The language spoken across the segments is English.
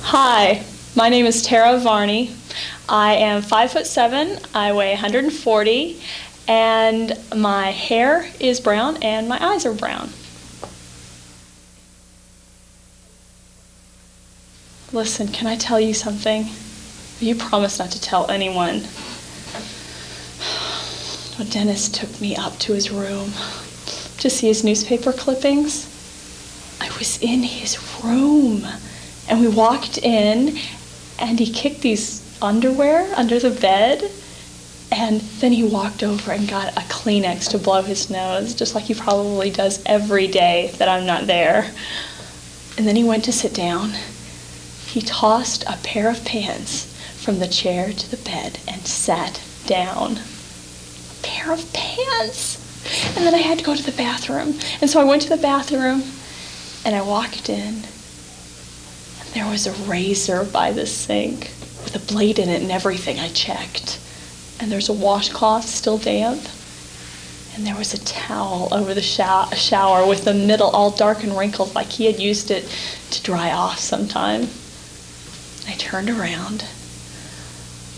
Hi, my name is Tara Varney. I am 5'7", I weigh 140, and my hair is brown and my eyes are brown. Listen, can I tell you something? You promised not to tell anyone. When Dennis took me up to his room to see his newspaper clippings, I was in his room. And we walked in, and he kicked these underwear under the bed, and then he walked over and got a Kleenex to blow his nose, just like he probably does every day that I'm not there. And then he went to sit down. He tossed a pair of pants from the chair to the bed and sat down. A pair of pants! And then I had to go to the bathroom. And so I went to the bathroom, and I walked in. There was a razor by the sink with a blade in it and everything. I checked. And there's a washcloth still damp. And there was a towel over the shower with the middle all dark and wrinkled like he had used it to dry off sometime. I turned around,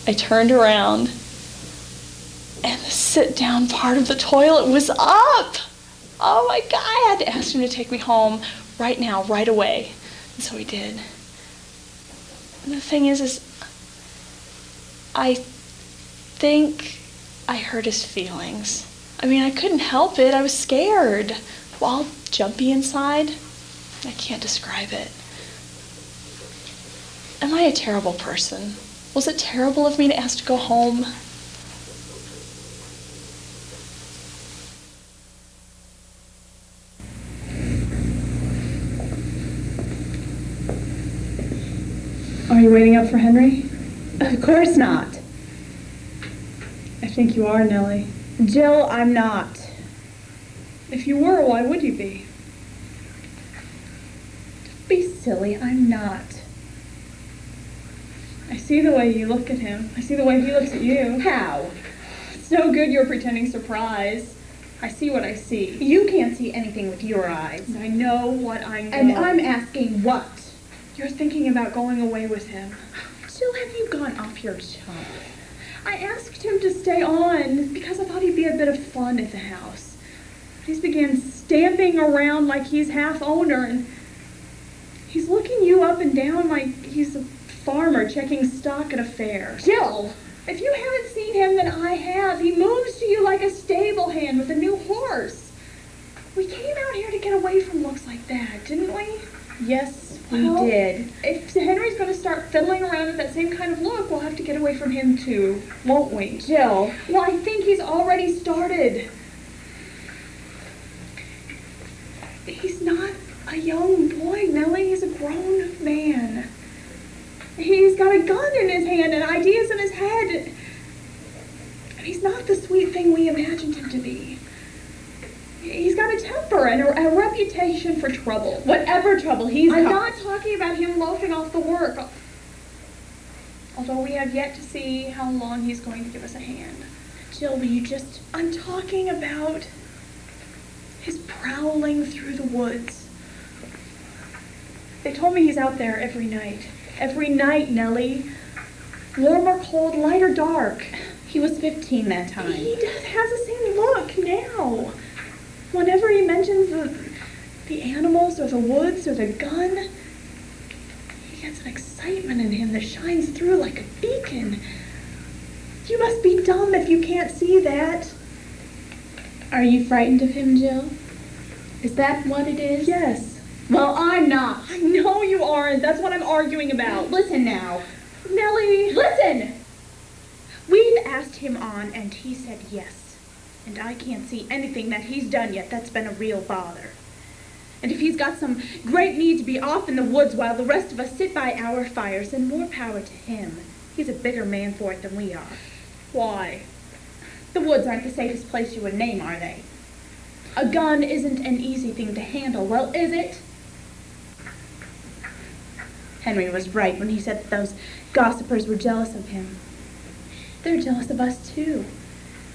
and the sit-down part of the toilet was up. Oh my God, I had to ask him to take me home right now, right away. And so he did. And the thing is I think I hurt his feelings. I mean, I couldn't help it. I was scared. All jumpy inside. I can't describe it. Am I a terrible person? Was it terrible of me to ask to go home? Are you waiting up for Henry? Of course not. I think you are, Nellie. Jill, I'm not. If you were, why would you be? Don't be silly, I'm not. I see the way you look at him. I see the way he looks at you. How? It's no good you're pretending surprise. I see what I see. You can't see anything with your eyes. I know what I know. And I'm asking what? You're thinking about going away with him. Jill, have you gone off your chump? I asked him to stay on because I thought he'd be a bit of fun at the house. But he's began stamping around like he's half owner, and he's looking you up and down like he's a farmer checking stock at a fair. Jill! If you haven't seen him, then I have. He moves to you like a stable hand with a new horse. We came out here to get away from looks like that, didn't we? Yes, we did. If Henry's going to start fiddling around with that same kind of look, we'll have to get away from him too, won't we? Jill. Well, I think he's already started. He's not a young boy, Nellie. He's a grown man. He's got a gun in his hand and ideas in his head. And he's not the sweet thing we imagined him to be. He's got a temper and a reputation for trouble. Whatever trouble he's got. I'm not talking about him loafing off the work. Although we have yet to see how long he's going to give us a hand. Jill, will you just... I'm talking about his prowling through the woods. They told me he's out there every night. Every night, Nellie. Warm or cold, light or dark. He was 15 that time. He has the same look now. Whenever he mentions the animals or the woods or the gun, he gets an excitement in him that shines through like a beacon. You must be dumb if you can't see that. Are you frightened of him, Jill? Is that what it is? Yes. Well, I'm not. I know you aren't. That's what I'm arguing about. Listen now. Nellie. Listen! We've asked him on, and he said yes. And I can't see anything that he's done yet that's been a real bother. And if he's got some great need to be off in the woods while the rest of us sit by our fires, then more power to him. He's a bigger man for it than we are. Why? The woods aren't the safest place you would name, are they? A gun isn't an easy thing to handle, well, is it? Henry was right when he said that those gossipers were jealous of him. They're jealous of us, too.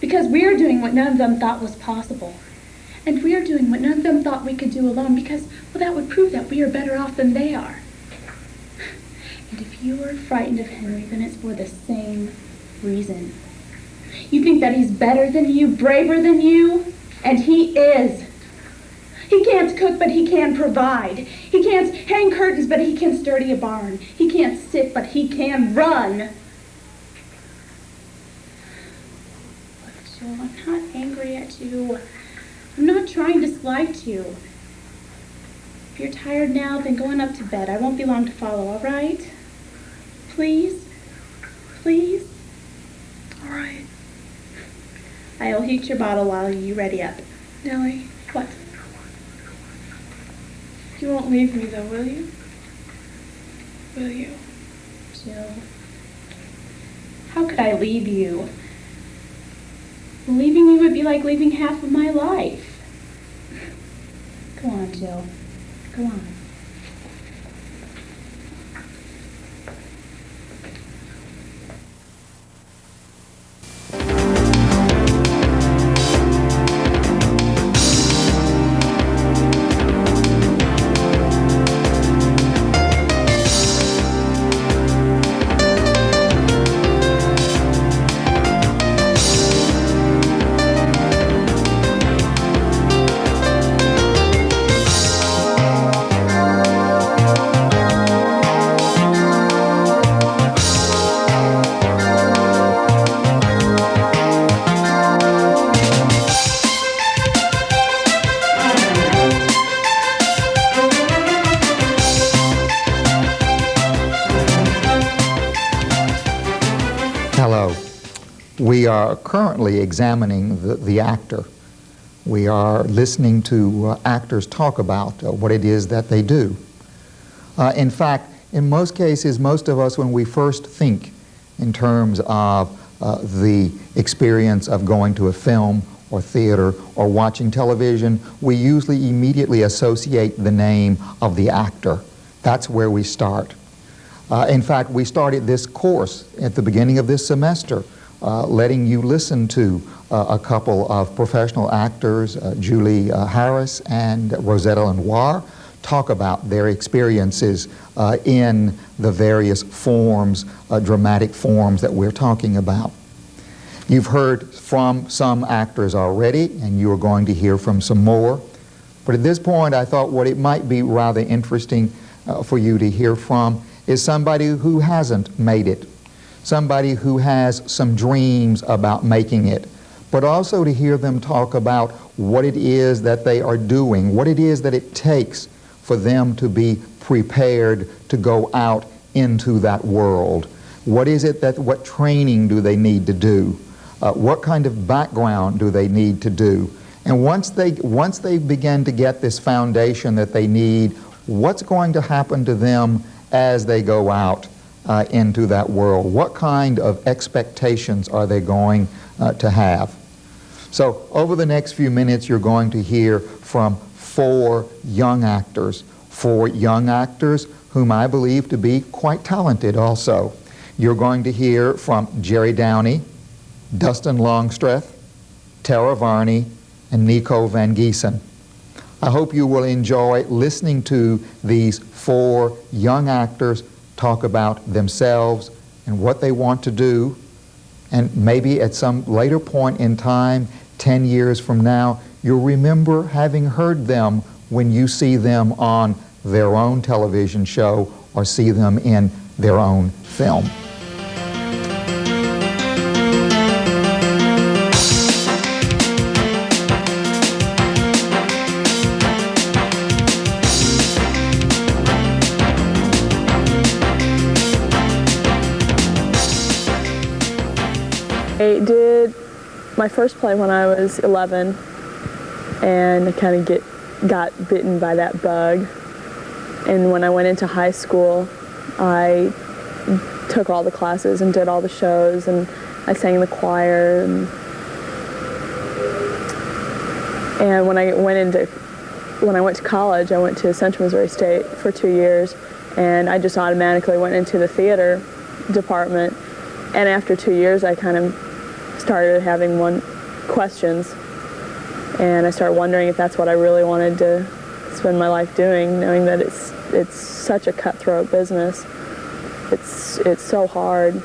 Because we're doing what none of them thought was possible. And we're doing what none of them thought we could do alone because, well, that would prove that we are better off than they are. And if you are frightened of Henry, then it's for the same reason. You think that he's better than you, braver than you, and he is. He can't cook, but he can provide. He can't hang curtains, but he can sturdy a barn. He can't sit, but he can run. Look, Joe, I'm not angry at you. I'm not trying to slight you. If you're tired now, then go on up to bed. I won't be long to follow, all right? Please? Please? All right. I'll heat your bottle while you ready up. Nellie, What? you won't leave me though, will you? Will you? Jill. How could I leave you? Leaving you would be like leaving half of my life. Go on, Jill. Go on. Hello. We are currently examining the actor. We are listening to actors talk about what it is that they do. In fact, in most cases, most of us, when we first think in terms of the experience of going to a film or theater or watching television, we usually immediately associate the name of the actor. That's where we start. In fact, we started this course at the beginning of this semester, letting you listen to a couple of professional actors, Julie Harris and Rosetta Lenoir, talk about their experiences in the various forms, dramatic forms that we're talking about. You've heard from some actors already, and you are going to hear from some more. But at this point, I thought what it might be rather interesting for you to hear from is somebody who hasn't made it, somebody who has some dreams about making it, but also to hear them talk about what it is that they are doing, what it is that it takes for them to be prepared to go out into that world. What is it that, what training do they need to do? What kind of background do they need to do? And once they begin to get this foundation that they need, what's going to happen to them as they go out into that world? What kind of expectations are they going to have? So over the next few minutes, you're going to hear from four young actors whom I believe to be quite talented also. You're going to hear from Gerry Downey, Dustin Longstreth, Tara Varney, and Nicole Van Geisen. I hope you will enjoy listening to these four young actors talk about themselves and what they want to do, and maybe at some later point in time, 10 years from now, you'll remember having heard them when you see them on their own television show or see them in their own film. I did my first play when I was 11, and I kind of got bitten by that bug. And when I went into high school, I took all the classes and did all the shows, and I sang in the choir. And when I went to college, I went to Central Missouri State for 2 years, and I just automatically went into the theater department. And after 2 years, I kind of started having questions, and I started wondering if that's what I really wanted to spend my life doing, knowing that it's such a cutthroat business. it's so hard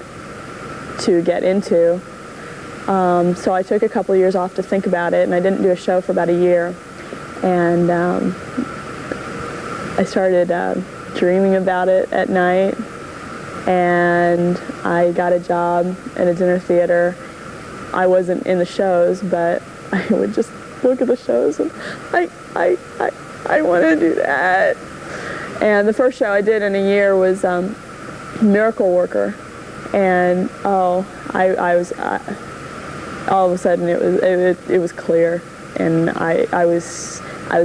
to get into. So I took a couple of years off to think about it, and I didn't do a show for about a year. And I started dreaming about it at night, and I got a job at a dinner theater. I wasn't in the shows, but I would just look at the shows and I want to do that. And the first show I did in a year was Miracle Worker, and all of a sudden it was clear, and I was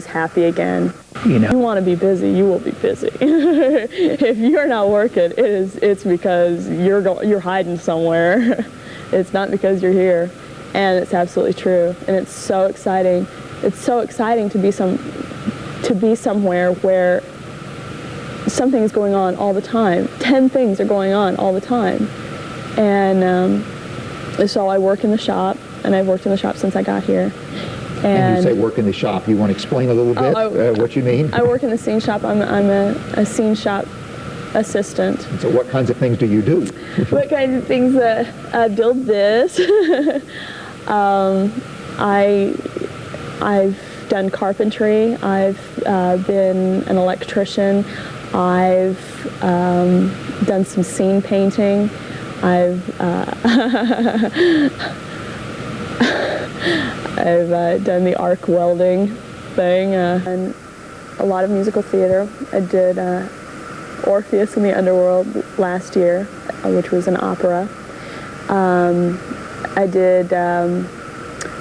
happy again. You want to be busy, you will be busy. If you're not working, it's because you're hiding somewhere. It's not because you're here, and it's absolutely true. And it's so exciting. It's so exciting to be somewhere where something is going on all the time. 10 things are going on all the time, and so I work in the shop, and I've worked in the shop since I got here. And you say work in the shop. You want to explain a little bit what you mean? I work in the scene shop. I'm a scene shop assistant. So what kinds of things do you do? What kinds of things? I build this. I've done carpentry. I've been an electrician. I've done some scene painting. I've done the arc welding thing, and a lot of musical theater. I did Orpheus in the Underworld last year, which was an opera. I did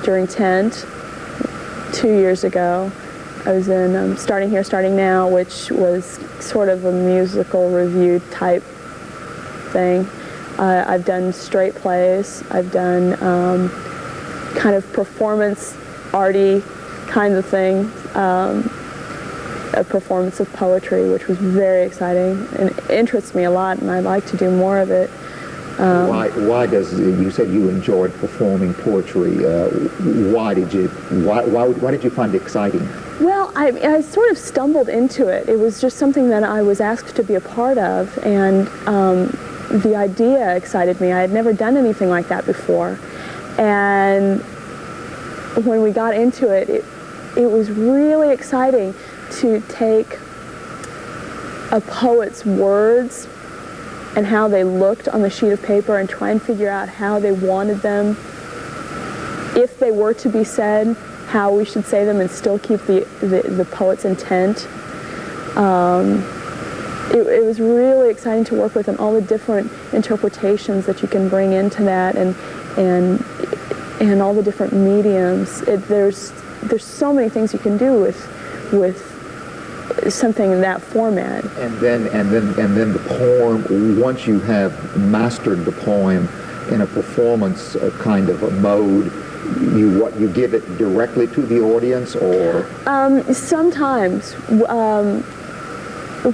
during Tent 2 years ago. I was in Starting Here, Starting Now, which was sort of a musical review type thing. I've done straight plays. I've done kind of performance arty kind of thing, a performance of poetry, which was very exciting and interests me a lot, and I'd like to do more of it. Why does you said you enjoyed performing poetry? Why did you find it exciting? Well, I sort of stumbled into it. It was just something that I was asked to be a part of, and the idea excited me. I had never done anything like that before. And when we got into it, it was really exciting to take a poet's words and how they looked on the sheet of paper and try and figure out how they wanted them, if they were to be said, how we should say them and still keep the poet's intent. It was really exciting to work with, and all the different interpretations that you can bring into that, and all the different mediums. There's so many things you can do with something in that format. And then the poem. Once you have mastered the poem in a performance kind of a mode, you give it directly to the audience, or sometimes.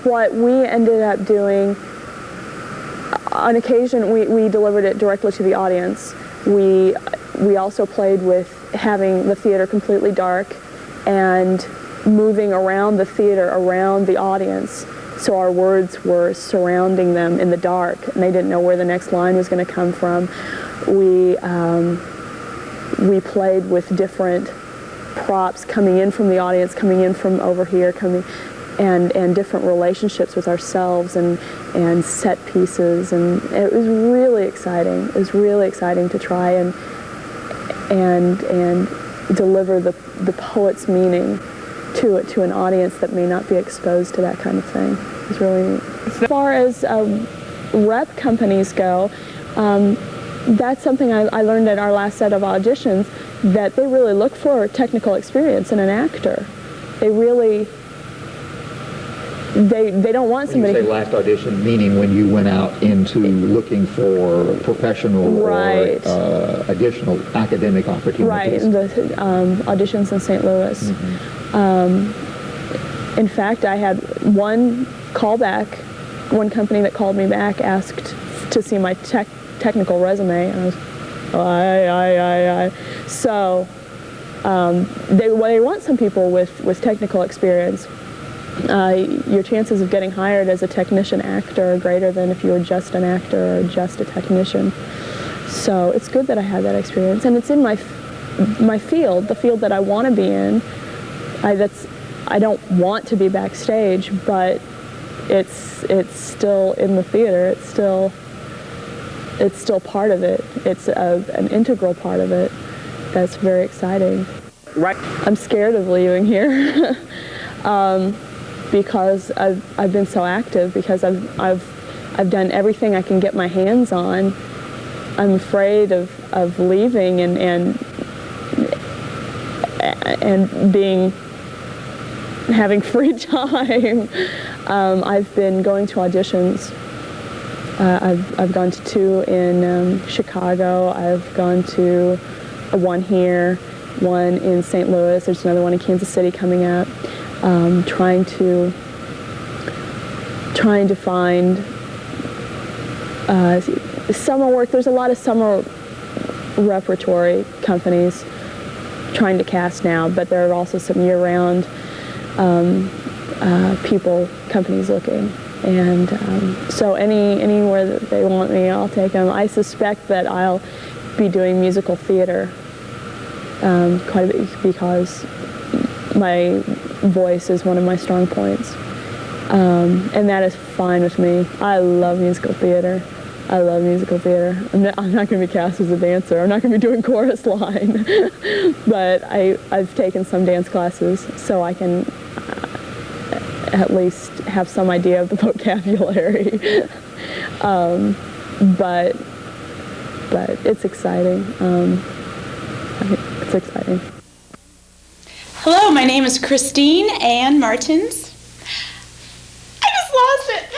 What we ended up doing, on occasion, we delivered it directly to the audience. We also played with having the theater completely dark and moving around the theater, around the audience, so our words were surrounding them in the dark, and they didn't know where the next line was going to come from. We played with different props coming in from the audience, coming in from over here, and different relationships with ourselves and set pieces, and it was really exciting. It was really exciting to try and deliver the poet's meaning to an audience that may not be exposed to that kind of thing. It was really neat. As far as rep companies go, that's something I learned at our last set of auditions, that they really look for technical experience in an actor. They really, they don't want somebody... When you say last audition, meaning when you went out into looking for professional right. or additional academic opportunities. Right, the auditions in St. Louis. Mm-hmm. In fact, I had one company that called me back, asked to see my technical resume, and I was, So they want some people with technical experience. your chances of getting hired as a technician actor are greater than if you were just an actor or just a technician. So it's good that I had that experience, and it's in my field, the field that I want to be in. I don't want to be backstage, but it's still in the theater. It's still part of it. It's an integral part of it. That's very exciting. Right. I'm scared of leaving here because I've been so active, because I've done everything I can get my hands on. I'm afraid of leaving and having free time. I've been going to auditions. I've gone to 2 in Chicago. I've gone to one here, one in St. Louis. There's another one in Kansas City coming up. Trying to find summer work. There's a lot of summer repertory companies trying to cast now, but there are also some year-round companies looking. And so anywhere that they want me, I'll take them. I suspect that I'll be doing musical theater quite a bit, because my voice is one of my strong points. And that is fine with me. I love musical theater. I love musical theater. I'm not going to be cast as a dancer. I'm not going to be doing chorus line. But I've taken some dance classes, so I can at least have some idea of the vocabulary. But it's exciting. It's exciting. Hello, my name is Christine Ann Martins. I just lost it.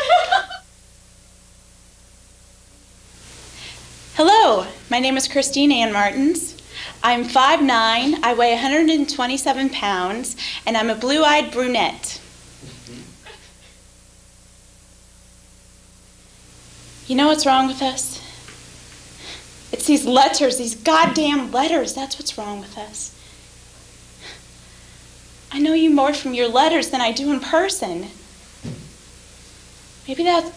Hello, my name is Christine Ann Martins. I'm 5'9", I weigh 127 pounds, and I'm a blue-eyed brunette. You know what's wrong with us? It's these letters, these goddamn letters. That's what's wrong with us. I know you more from your letters than I do in person. Maybe that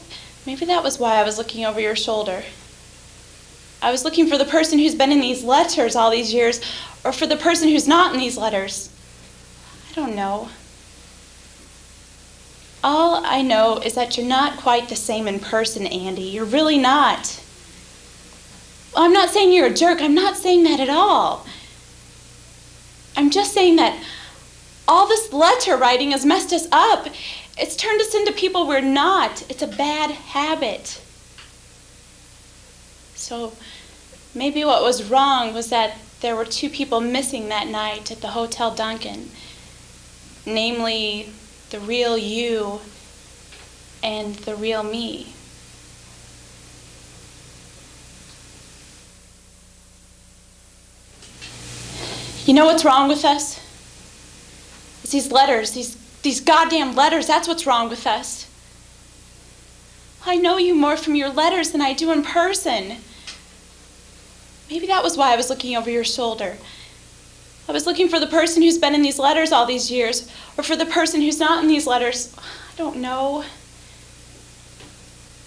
was why I was looking over your shoulder. I was looking for the person who's been in these letters all these years, or for the person who's not in these letters. I don't know. All I know is that you're not quite the same in person, Andy. You're really not. I'm not saying you're a jerk. I'm not saying that at all. I'm just saying that all this letter writing has messed us up. It's turned us into people we're not. It's a bad habit. So maybe what was wrong was that there were 2 people missing that night at the Hotel Duncan. Namely, the real you and the real me. You know what's wrong with us? It's these letters, these goddamn letters. That's what's wrong with us. I know you more from your letters than I do in person. Maybe that was why I was looking over your shoulder. I was looking for the person who's been in these letters all these years, or for the person who's not in these letters. I don't know.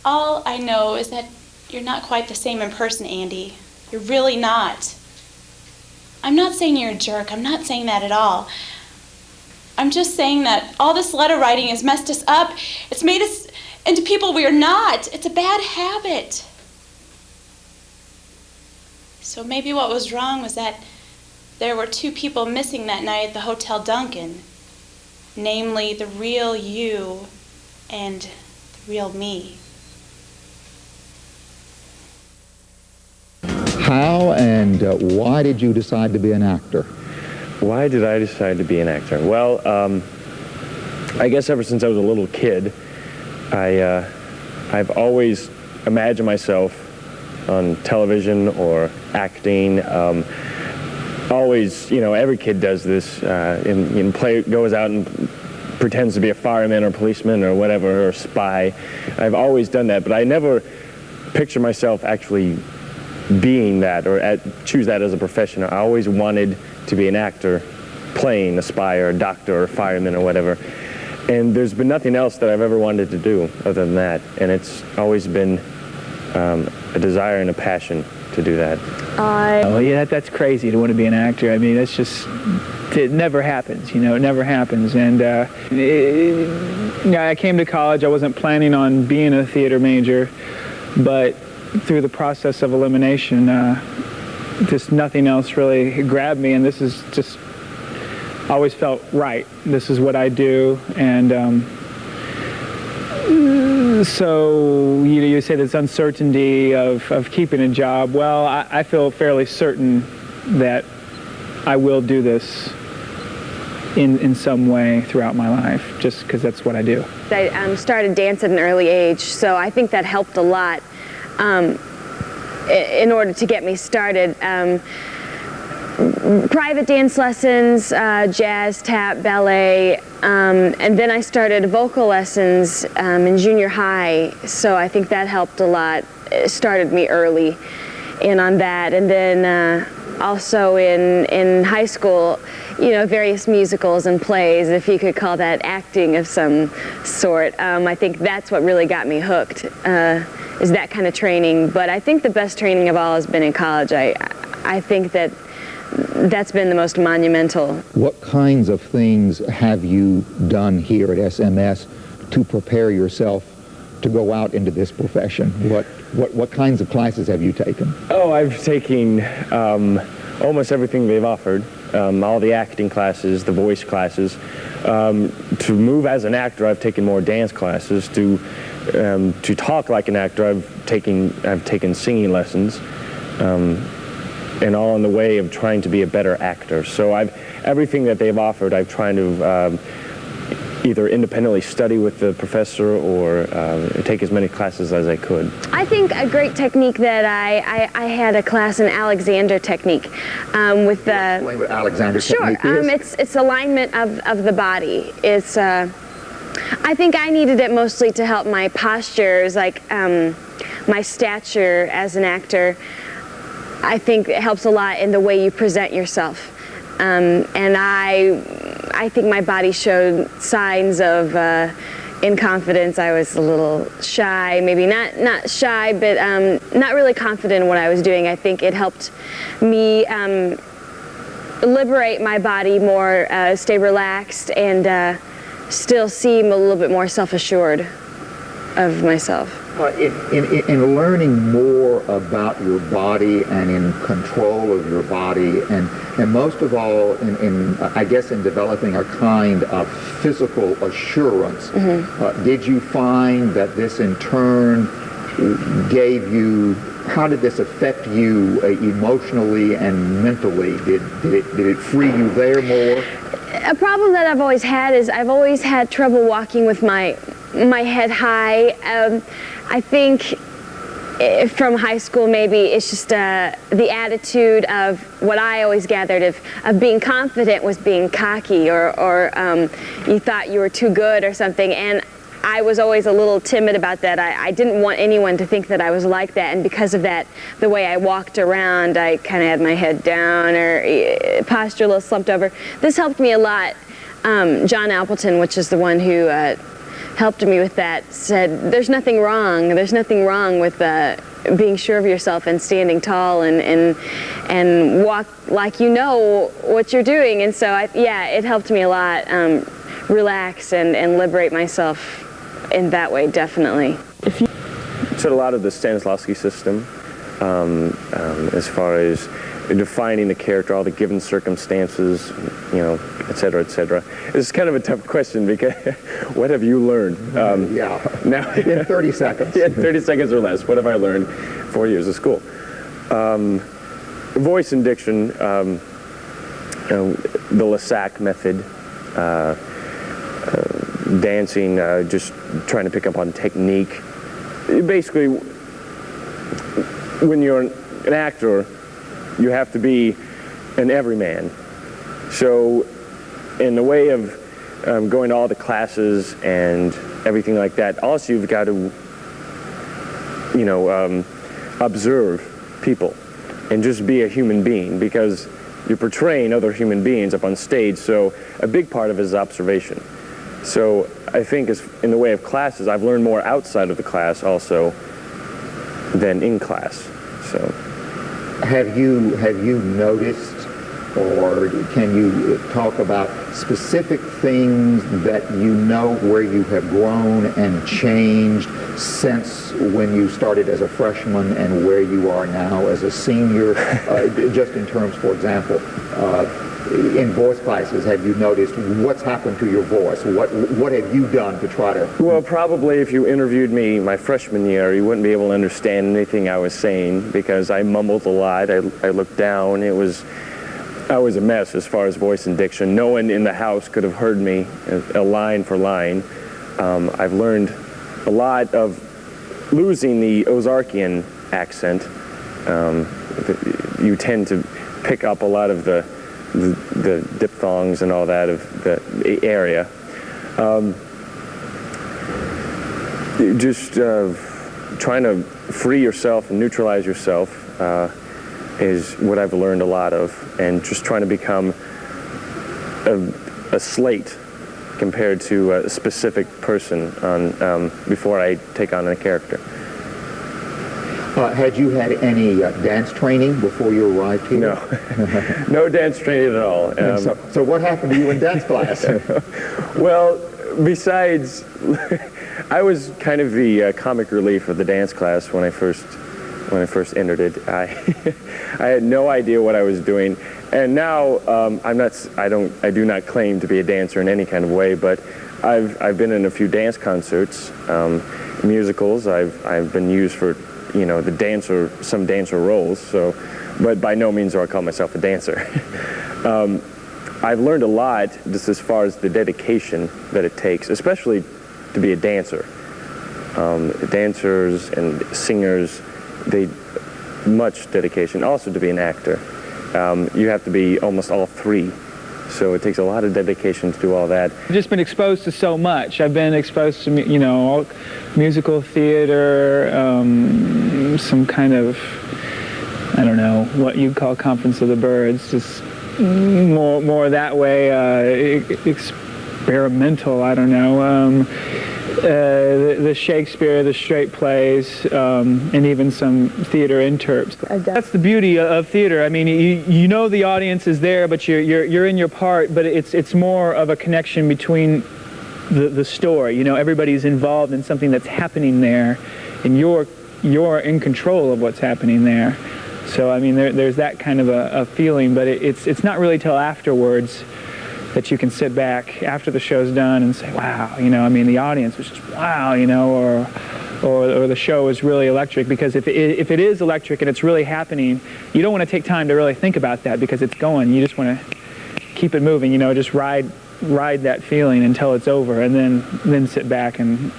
All I know is that you're not quite the same in person, Andy. You're really not. I'm not saying you're a jerk. I'm not saying that at all. I'm just saying that all this letter writing has messed us up. It's made us into people we are not. It's a bad habit. So maybe what was wrong was that there were 2 people missing that night at the Hotel Duncan. Namely, the real you and the real me. How and why did you decide to be an actor? Why did I decide to be an actor? Well, I guess ever since I was a little kid, I've always imagined myself on television or acting. Always, you know, every kid does this. Goes out and pretends to be a fireman or policeman or whatever, or spy. I've always done that, but I never picture myself actually being that or choose that as a profession. I always wanted to be an actor, playing a spy or a doctor or a fireman or whatever. And there's been nothing else that I've ever wanted to do other than that. And it's always been a desire and a passion to do that. Oh yeah, that's crazy to want to be an actor. I mean, that's just, it never happens, you know, it never happens. And I came to college, I wasn't planning on being a theater major, but through the process of elimination, just nothing else really grabbed me, and this is just, always felt right. This is what I do, and so you say this uncertainty of keeping a job. Well, I feel fairly certain that I will do this in some way throughout my life, just because that's what I do. I started dance at an early age, so I think that helped a lot in order to get me started. Private dance lessons, jazz, tap, ballet, and then I started vocal lessons in junior high, so I think that helped a lot. It started me early in on that, and then also in high school, you know, various musicals and plays, if you could call that acting of some sort. I think that's what really got me hooked, is that kind of training. But I think the best training of all has been in college. I think that's been the most monumental. What kinds of things have you done here at SMS to prepare yourself to go out into this profession? What kinds of classes have you taken? Oh, I've taken almost everything they've offered. All the acting classes, the voice classes. To move as an actor, I've taken more dance classes. To talk like an actor, I've taken singing lessons. And all in the way of trying to be a better actor. So everything that they've offered, I've tried to either independently study with the professor or take as many classes as I could. I think a great technique that I had a class in Alexander technique with the... Explain what Alexander Sure, technique is. it's alignment of the body. It's I think I needed it mostly to help my postures, like my stature as an actor. I think it helps a lot in the way you present yourself. And I think my body showed signs of inconfidence. I was a little shy, maybe not shy, but not really confident in what I was doing. I think it helped me liberate my body more, stay relaxed, and still seem a little bit more self-assured of myself. In learning more about your body and in control of your body, and most of all, I guess in developing a kind of physical assurance, did you find that this in turn gave you, how did this affect you emotionally and mentally? Did it free you there more? A problem that I've always had is I've always had trouble walking with my head high. I think from high school maybe it's just the attitude of what I always gathered of being confident was being cocky, or you thought you were too good or something, and I was always a little timid about that. I didn't want anyone to think that I was like that, and because of that, the way I walked around, I kind of had my head down or posture a little slumped over. This helped me a lot. John Appleton, which is the one who helped me with that, said there's nothing wrong. There's nothing wrong with being sure of yourself and standing tall and walk like you know what you're doing. And so yeah, it helped me a lot relax and liberate myself in that way, definitely. So a lot of the Stanislavski system, as far as defining the character, all the given circumstances, you know, et cetera, it's kind of a tough question because what have you learned? Now, in 30 seconds. Yeah, 30 seconds or less. What have I learned? 4 years of school. Voice and diction, the Lissac method, dancing, just trying to pick up on technique. Basically, when you're an actor, you have to be an everyman. So in the way of going to all the classes and everything like that, also you've got to, you know, observe people and just be a human being, because you're portraying other human beings up on stage, so a big part of it is observation. So I think in the way of classes, I've learned more outside of the class also than in class. So Have you noticed, or can you talk about specific things that you know where you have grown and changed since when you started as a freshman and where you are now as a senior? Just in terms, for example, in voice classes, have you noticed what's happened to your voice? What have you done to try to... Well, probably if you interviewed me my freshman year, you wouldn't be able to understand anything I was saying because I mumbled a lot. I looked down. I was a mess as far as voice and diction. No one in the house could have heard me line for line. I've learned a lot of losing the Ozarkian accent. You tend to pick up a lot of the diphthongs and all that of the area. Just trying to free yourself and neutralize yourself is what I've learned a lot of, and just trying to become a slate compared to a specific person before I take on a character. Had you had any dance training before you arrived here? No, no dance training at all. So what happened to you in dance class? Well, besides, I was kind of the comic relief of the dance class when I first entered it. I had no idea what I was doing, and now I do not claim to be a dancer in any kind of way, but I've been in a few dance concerts, musicals. I've been used for some dancer roles, so, but by no means do I call myself a dancer. I've learned a lot just as far as the dedication that it takes, especially to be a dancer. Dancers and singers, much dedication. Also to be an actor, you have to be almost all three. So it takes a lot of dedication to do all that. I've just been exposed to so much. I've been exposed to, musical theater, some kind of, I don't know, what you'd call Conference of the Birds, just more that way, experimental, I don't know. The Shakespeare, the straight plays, and even some theater interps. That's the beauty of theater. I mean, you know the audience is there, but you're in your part. But it's more of a connection between the story. Everybody's involved in something that's happening there, and you're in control of what's happening there. So I mean, there's that kind of a feeling, but it's not really till afterwards that you can sit back after the show's done and say, wow, I mean, the audience was just wow, or the show is really electric, because if it is electric and it's really happening, you don't want to take time to really think about that because it's going. You just want to keep it moving, just ride that feeling until it's over, and then sit back and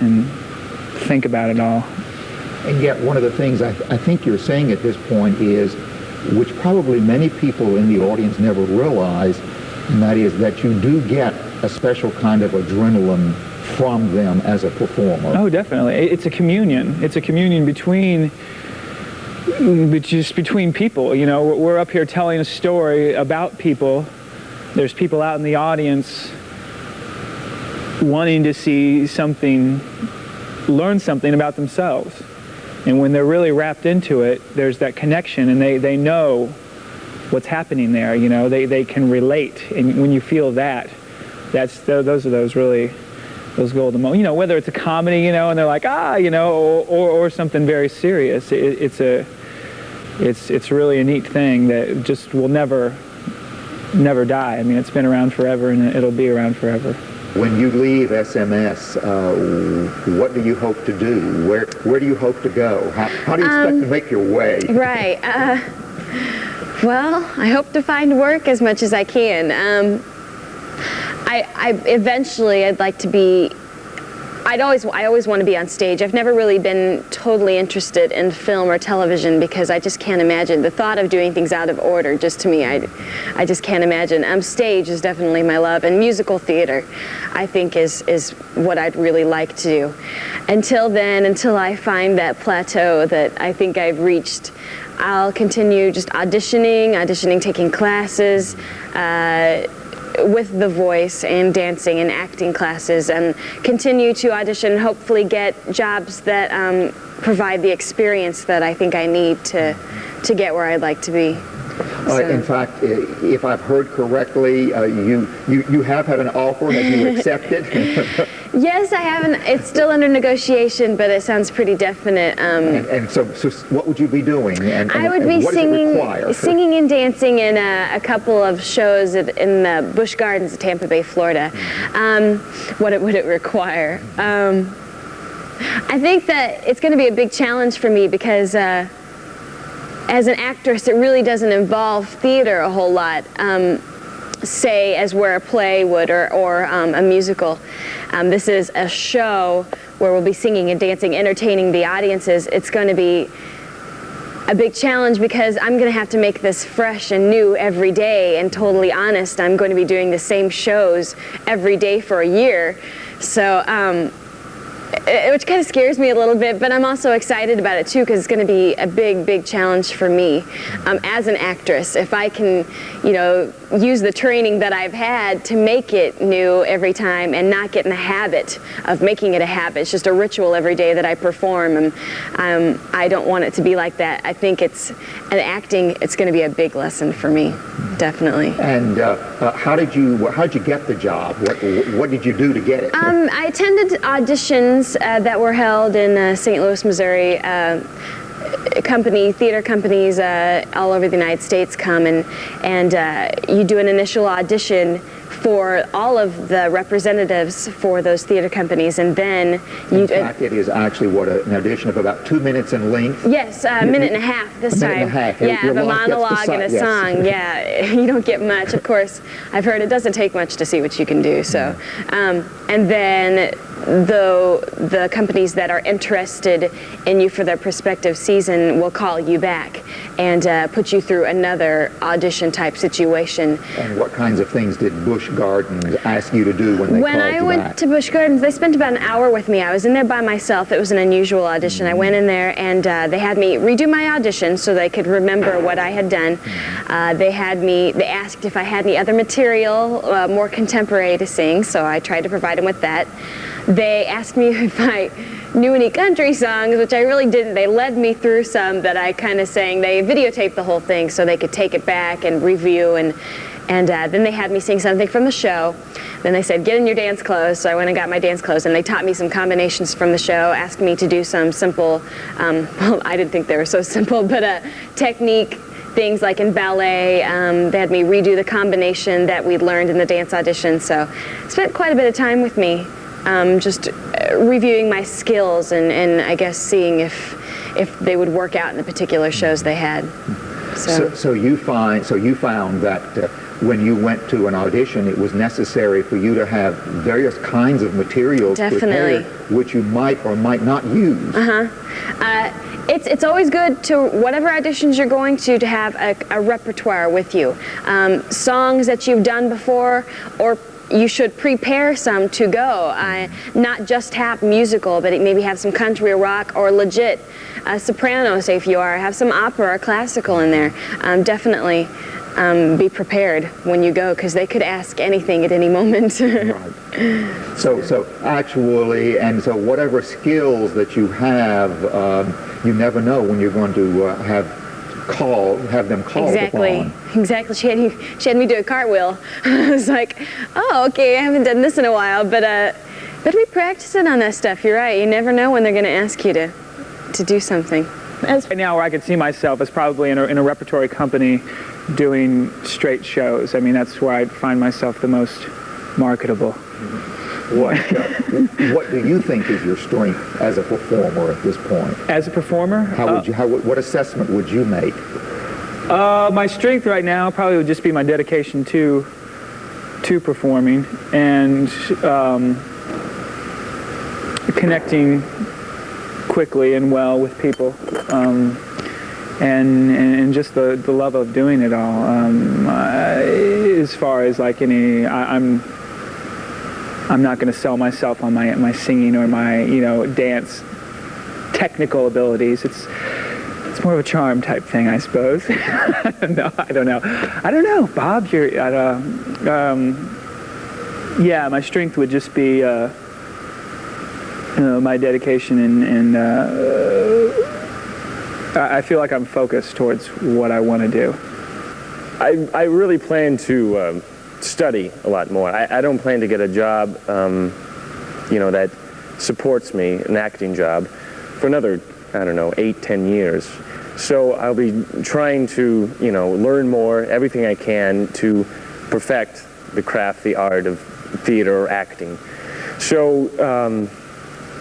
think about it all. And yet one of the things I think you're saying at this point is, which probably many people in the audience never realize, and that is that you do get a special kind of adrenaline from them as a performer. Oh, definitely. It's a communion. It's a communion between people. We're up here telling a story about people. There's people out in the audience wanting to see something, learn something about themselves. And when they're really wrapped into it, there's that connection, and they know what's happening there. They can relate, and when you feel that, those are those golden moments. Whether it's a comedy, and they're like or something very serious. It's really a neat thing that just will never die. I mean, it's been around forever, and it'll be around forever. When you leave SMS, what do you hope to do? Where do you hope to go? How do you expect to make your way? Right. Well, I hope to find work as much as I can. Eventually I'd like to be, I always want to be on stage. I've never really been totally interested in film or television because I just can't imagine. The thought of doing things out of order, just to me, I just can't imagine. Stage is definitely my love, and musical theater, I think, is what I'd really like to do. Until then, until I find that plateau that I think I've reached, I'll continue just auditioning, taking classes, with the voice and dancing and acting classes, and continue to audition and hopefully get jobs that provide the experience that I think I need to get where I'd like to be. In fact, if I've heard correctly, you have had an offer. Have you accepted? Yes, I haven't. It's still under negotiation, but it sounds pretty definite. And so what would you be doing? And I would be what does it require? singing and dancing in a couple of shows in the Busch Gardens of Tampa Bay, Florida. What would it require? I think that it's going to be a big challenge for me because as an actress, it really doesn't involve theater a whole lot, say as where a play would or a musical. This is a show where we'll be singing and dancing, entertaining the audiences. It's going to be a big challenge because I'm going to have to make this fresh and new every day, and totally honest, I'm going to be doing the same shows every day for a year. So, which kind of scares me a little bit, but I'm also excited about it too because it's going to be a big challenge for me as an actress. If I can, use the training that I've had to make it new every time and not get in the habit of making it a habit. It's just a ritual every day that I perform, and I don't want it to be like that. I think it's going to be a big lesson for me, definitely. And how'd you get the job? What did you do to get it? I attended auditions that were held in St. Louis, Missouri. Theater companies all over the United States come and you do an initial audition for all of the representatives for those theater companies, and then in fact, it is actually an audition of about 2 minutes in length. Yes, a minute and a half this time. A minute and a half. Yeah, a monologue and a song. Yeah, you don't get much. Of course, I've heard it doesn't take much to see what you can do. So, and then the companies that are interested in you for their prospective season will call you back and put you through another audition type situation. And what kinds of things did Busch Gardens ask you to do when they called you back? When I went to Busch Gardens, they spent about an hour with me. I was in there by myself. It was an unusual audition. I went in there and they had me redo my audition so they could remember what I had done. They asked if I had any other material, more contemporary to sing, so I tried to provide them with that. They asked me if I knew any country songs, which I really didn't. They led me through some that I kind of sang. They videotaped the whole thing so they could take it back and review, and then they had me sing something from the show. Then they said, get in your dance clothes. So I went and got my dance clothes, and they taught me some combinations from the show, asked me to do some simple, well, I didn't think they were so simple, but technique things like in ballet. They had me redo the combination that we'd learned in the dance audition. So spent quite a bit of time with me. Just reviewing my skills and I guess seeing if they would work out in the particular shows they had. So you found that when you went to an audition, it was necessary for you to have various kinds of materials prepared, which you might or might not use. It's always good to, whatever auditions you're going to have a repertoire with you. Songs that you've done before, or you should prepare some to go, not just have musical, but maybe have some country or rock or legit soprano, say if you are, have some opera or classical in there. Definitely be prepared when you go, because they could ask anything at any moment. Right. So actually, and so whatever skills that you have, you never know when you're going to have them called upon. Exactly. She had me do a cartwheel. I was like, oh, okay, I haven't done this in a while, but better be practicing on that stuff. You're right. You never know when they're going to ask you to do something. Right now, where I could see myself is probably in a repertory company doing straight shows. I mean, that's where I'd find myself the most marketable. What do you think is your strength as a performer at this point? As a performer? What assessment would you make? My strength right now probably would just be my dedication to performing and connecting quickly and well with people, and just the love of doing it all. As far as like I'm not going to sell myself on my singing or my dance technical abilities. It's It's more of a charm type thing, I suppose. No, I don't know. I don't know, Bob. Yeah, my strength would just be my dedication, and I feel like I'm focused towards what I want to do. I really plan to study a lot more. I don't plan to get a job, that supports me, an acting job, for another, 8-10 years. So I'll be trying to, learn more, everything I can to perfect the craft, the art of theater or acting. So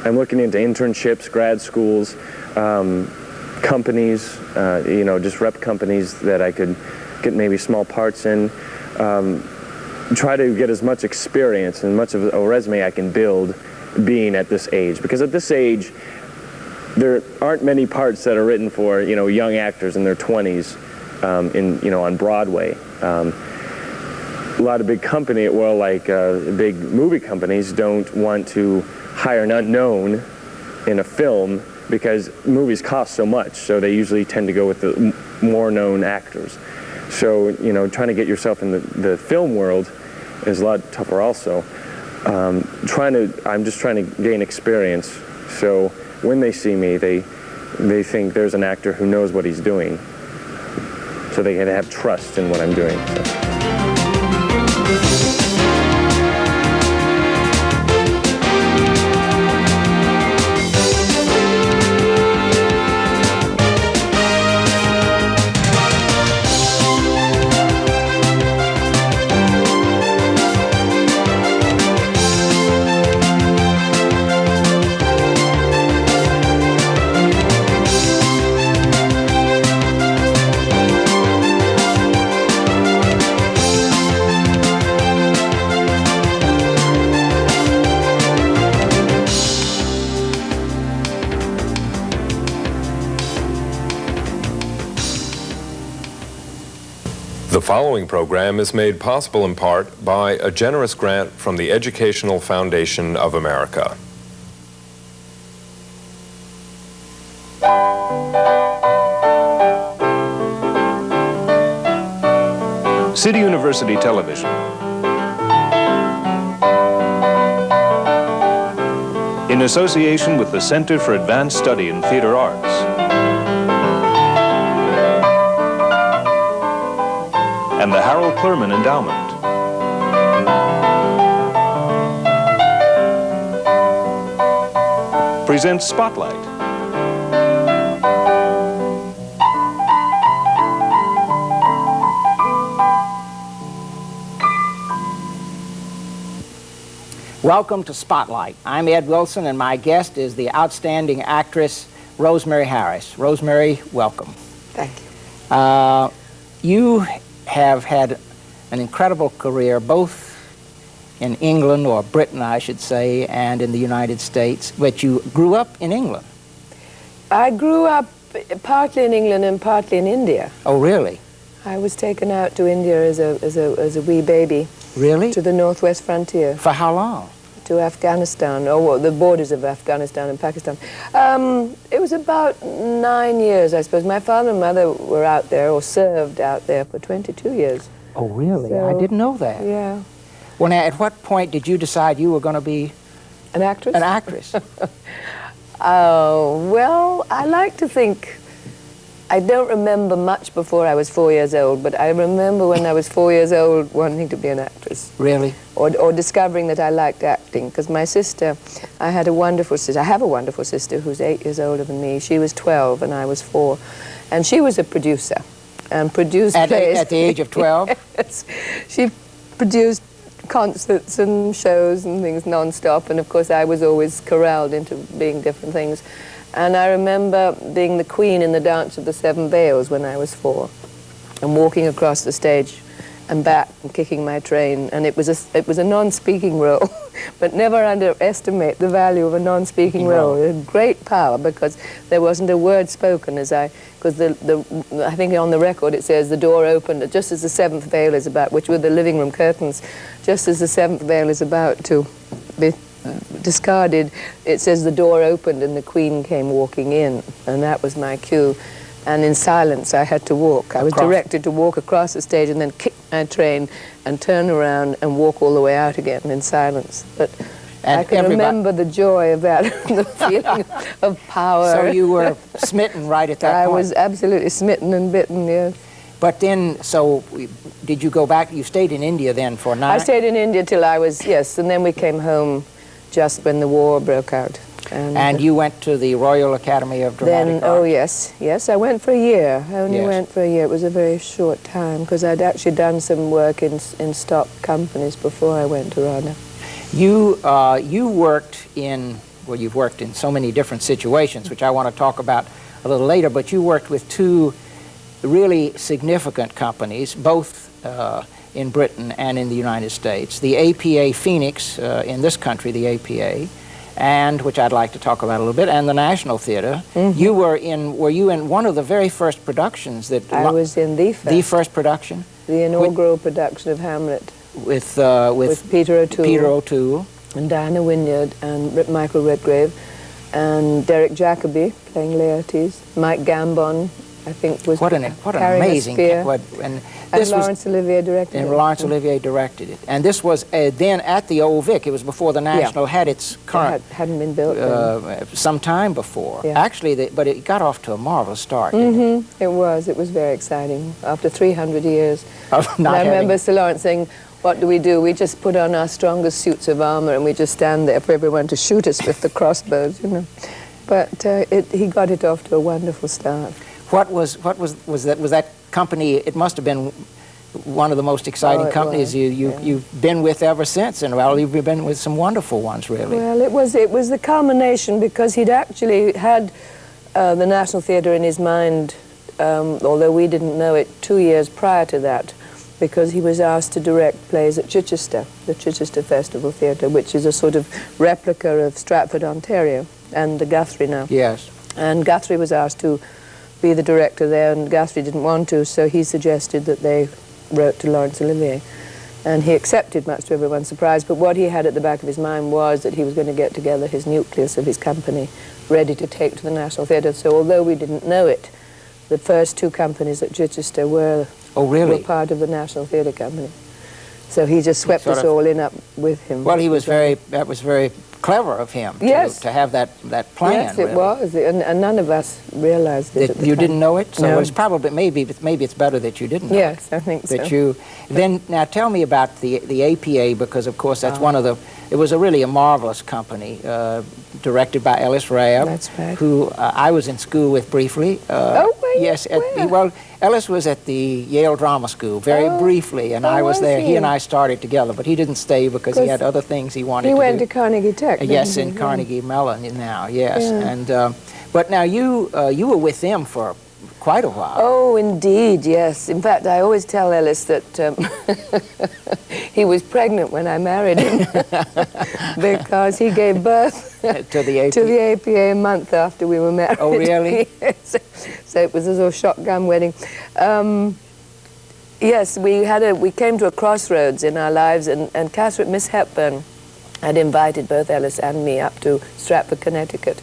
I'm looking into internships, grad schools, companies, just rep companies that I could get maybe small parts in. Try to get as much experience and much of a resume I can build being at this age. Because at this age, there aren't many parts that are written for, young actors in their 20s on Broadway. A lot of big big movie companies don't want to hire an unknown in a film because movies cost so much, so they usually tend to go with the more known actors. So, trying to get yourself in the film world is a lot tougher also. I'm just trying to gain experience, so when they see me, they think there's an actor who knows what he's doing, so they can have trust in what I'm doing. So. The following program is made possible in part by a generous grant from the Educational Foundation of America. City University Television. In association with the Center for Advanced Study in Theater Arts. And the Harold Clurman Endowment. Presents Spotlight. Welcome to Spotlight. I'm Ed Wilson, and my guest is the outstanding actress Rosemary Harris. Rosemary, welcome. Thank you. You have had an incredible career both in England, or Britain I should say, and in the United States, but you grew up in England. I grew up partly in England and partly in India. Oh, really? I was taken out to India as a wee baby. Really? To the northwest frontier. For how long? To Afghanistan, or the borders of Afghanistan and Pakistan. It was about 9 years, I suppose. My father and mother were out there, or served out there, for 22 years. Oh, really? So, I didn't know that. Yeah. Well, now, at what point did you decide you were going to be an actress? An actress. Well, I like to think, I don't remember much before I was 4 years old, but I remember when I was 4 years old wanting to be an actress. Really? Or discovering that I liked acting, because my sister, I have a wonderful sister who's 8 years older than me. She was 12 and I was 4, and she was a producer and produced plays. At the age of 12? Yes. She produced concerts and shows and things non-stop, and of course I was always corralled into being different things. And I remember being the queen in the Dance of the Seven Veils when I was 4, and walking across the stage and back and kicking my train. And it was a non-speaking role, but never underestimate the value of a non-speaking role. It had great power because there wasn't a word spoken because I think on the record it says the door opened just as the seventh veil is about, which were the living room curtains, just as the seventh veil is about to be discarded, it says the door opened and the queen came walking in, and that was my cue. And in silence, I had to walk. I was directed to walk across the stage and then kick my train and turn around and walk all the way out again in silence. But I can remember the joy of that, the feeling of power. So you were smitten right at that point? I was absolutely smitten and bitten, yes. But then, so did you go back? You stayed in India then for 9? I stayed in India till I was, yes, and then we came home just when the war broke out. And you went to the Royal Academy of Dramatic Art? Oh yes, yes, I went for a year. I only went for a year. It was a very short time because I'd actually done some work in stock companies before I went to RADA. You worked in, well, you've worked in so many different situations, which I want to talk about a little later, but you worked with 2 really significant companies, both in Britain and in the United States. The APA Phoenix, in this country, the APA, and which I'd like to talk about a little bit, and the National Theatre. You were you in one of the very first productions that... I was in the first. The first production? The inaugural production of Hamlet. With Peter O'Toole. Peter O'Toole. And Diana Wynyard and Michael Redgrave and Derek Jacobi playing Laertes. Mike Gambon, I think, was what an amazing... And Laurence Olivier directed it. And Laurence Olivier directed it. And this was then at the Old Vic. It was before the National had its current... It hadn't been built then. Some time before. Yeah. Actually, but it got off to a marvelous start, It was. It was very exciting. After 300 years. And I remember Sir Laurence saying, what do? We just put on our strongest suits of armor and we just stand there for everyone to shoot us with the crossbows, you know. But he got it off to a wonderful start. Was that company? It must have been one of the most exciting companies you've been with ever since, and well, you've been with some wonderful ones, really. Well, it was the culmination because he'd actually had the National Theatre in his mind, although we didn't know it, 2 years prior to that, because he was asked to direct plays at Chichester, the Chichester Festival Theatre, which is a sort of replica of Stratford, Ontario, and the Guthrie now. Yes. And Guthrie was asked to be the director there, and Guthrie didn't want to, so he suggested that they wrote to Laurence Olivier. And he accepted, much to everyone's surprise, but what he had at the back of his mind was that he was going to get together his nucleus of his company ready to take to the National Theatre. So although we didn't know it, the first 2 companies at Chichester were part of the National Theatre Company. So he just swept us all in up with him. Well, that was very clever of him to have that plan. Yes, it was, and none of us realized it. You didn't know it, so no. It's probably maybe it's better that you didn't know. Yes, I think so. Then now tell me about the APA, because of course that's one of the. It was really a marvelous company, directed by Ellis Rabb. That's right. Who I was in school with briefly. Yes. Well, Ellis was at the Yale Drama School very briefly, and I was there. He and I started together, but he didn't stay because he had other things he wanted to do. He went to Carnegie Tech. Yes, in Carnegie Mellon now, yes. Yeah. And but now you were with them for quite a while. Oh, indeed, yes. In fact, I always tell Ellis that he was pregnant when I married him because he gave birth to the APA a month after we were married. Oh, really? Yes. So it was a sort of shotgun wedding. Yes, we came to a crossroads in our lives, and Catherine, Miss Hepburn, had invited both Ellis and me up to Stratford, Connecticut,